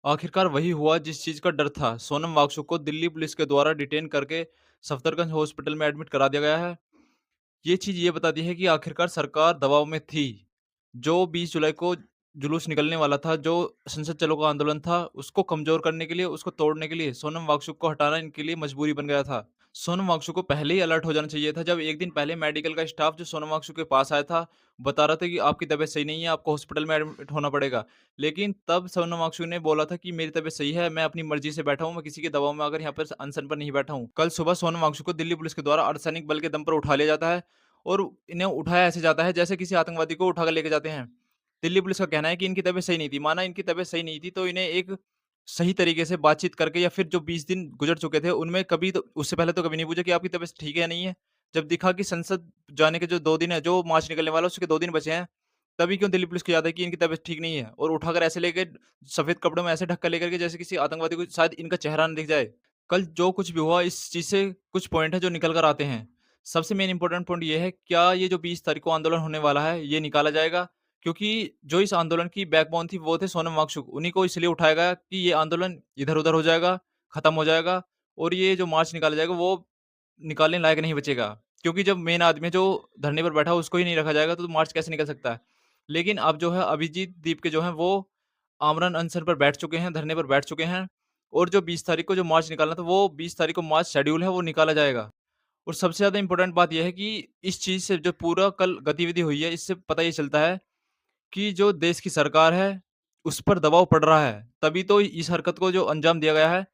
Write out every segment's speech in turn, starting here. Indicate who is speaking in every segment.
Speaker 1: आखिरकार वही हुआ जिस चीज का डर था। सोनम वांगचुक को दिल्ली पुलिस के द्वारा डिटेन करके सफदरजंग हॉस्पिटल में एडमिट करा दिया गया है। ये चीज़ ये बताती है कि आखिरकार सरकार दबाव में थी। जो 20 जुलाई को जुलूस निकलने वाला था, जो संसद चलो का आंदोलन था, उसको कमज़ोर करने के लिए, उसको तोड़ने के लिए सोनम वांगचुक को हटाना इनके लिए मजबूरी बन गया था। सोनम वांगचुक को पहले ही अलर्ट हो जाना चाहिए था, जब 1 दिन पहले मेडिकल का स्टाफ जो सोनम वांगचुक के पास आया था, बता रहा था कि आपकी तबीयत सही नहीं है, आपको हॉस्पिटल में एडमिट होना पड़ेगा। लेकिन तब सोनम वांगचुक ने बोला था कि मेरी तबीयत सही है, मैं अपनी मर्ज़ी से बैठा हूँ, मैं किसी के दबाव में आकर यहाँ पर अनशन पर नहीं बैठा हूँ। कल सुबह सोनम वांगचुक को दिल्ली पुलिस के द्वारा अर्धसैनिक बल के दम पर उठा लिया जाता है और इन्हें उठाया ऐसे जाता है जैसे किसी आतंकवादी को उठाकर लेके जाते हैं। दिल्ली पुलिस का कहना है कि इनकी तबीयत सही नहीं थी। माना इनकी तबीयत सही नहीं थी तो इन्हें एक सही तरीके से बातचीत करके या फिर जो 20 दिन गुज़र चुके थे उनमें कभी तो उससे पहले तो कभी नहीं पूछा कि आपकी तबीयत ठीक है या नहीं है? जब दिखा कि संसद जाने के जो 2 दिन है, जो मार्च निकलने वाला है उसके 2 दिन बचे हैं, तभी क्यों दिल्ली पुलिस को याद है कि इनकी तबीयत ठीक नहीं है और उठाकर ऐसे लेके सफ़ेद कपड़ों में ऐसे ढक कर लेकर के जैसे किसी आतंकवादी को शायद इनका चेहरा ना दिख जाए। कल जो कुछ भी हुआ इस चीज़ से कुछ पॉइंट है जो निकल कर आते हैं। सबसे मेन इम्पोर्टेंट पॉइंट ये है, क्या ये जो 20 तारीख को आंदोलन होने वाला है, ये निकाला जाएगा? क्योंकि जो इस आंदोलन की बैकबोन थी वो थे सोनम वांगचुक। उन्हीं को इसलिए उठाया गया कि ये आंदोलन इधर-उधर हो जाएगा, खत्म हो जाएगा और ये जो मार्च निकाला जाएगा वो निकालने लायक नहीं बचेगा। क्योंकि जब मेन आदमी जो धरने पर बैठा है उसको ही नहीं रखा जाएगा तो मार्च कैसे निकल सकता है? लेकिन अब जो है अभिजीत दीप के जो हैं वो आमरण अनशन पर बैठ चुके हैं, धरने पर बैठ चुके हैं और जो 20 तारीख को जो मार्च निकालना था वो 20 तारीख को मार्च शेड्यूल है वो निकाला जाएगा। और सबसे ज़्यादा इम्पोर्टेंट बात ये है कि इस चीज़ से जो पूरा कल गतिविधि हुई है, इससे पता ये चलता है कि जो देश की सरकार है, उस पर दबाव पड़ रहा है। तभी तो इस हरकत को जो अंजाम दिया गया है,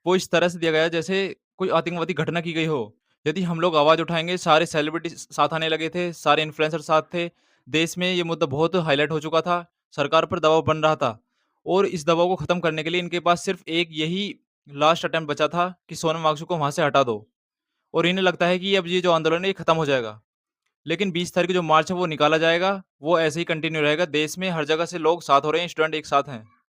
Speaker 1: वो इस तरह से दिया गया है जैसे कोई आतंकवादी घटना की गई हो। यदि हम लोग आवाज़ उठाएँगे, सारे सेलिब्रिटी साथ आने लगे थे, सारे इन्फ्लुएंसर साथ थे। देश में ये मुद्दा बहुत हाइलाइट हो चुका था, सरकार पर दबाव बन रहा था और इस दबाव को खत्म करने के लिए इनके पास सिर्फ़ एक यही लास्ट अटेम्प्ट बचा था कि सोनम वांगचुक को वहाँ से हटा दो। और इन्हें लगता है कि अब ये जो आंदोलन है ये खत्म हो जाएगा। लेकिन 20 तारीख को जो मार्च है वो निकाला जाएगा, वो ऐसे ही कंटिन्यू रहेगा। देश में हर जगह से लोग साथ हो रहे हैं, स्टूडेंट एक साथ हैं।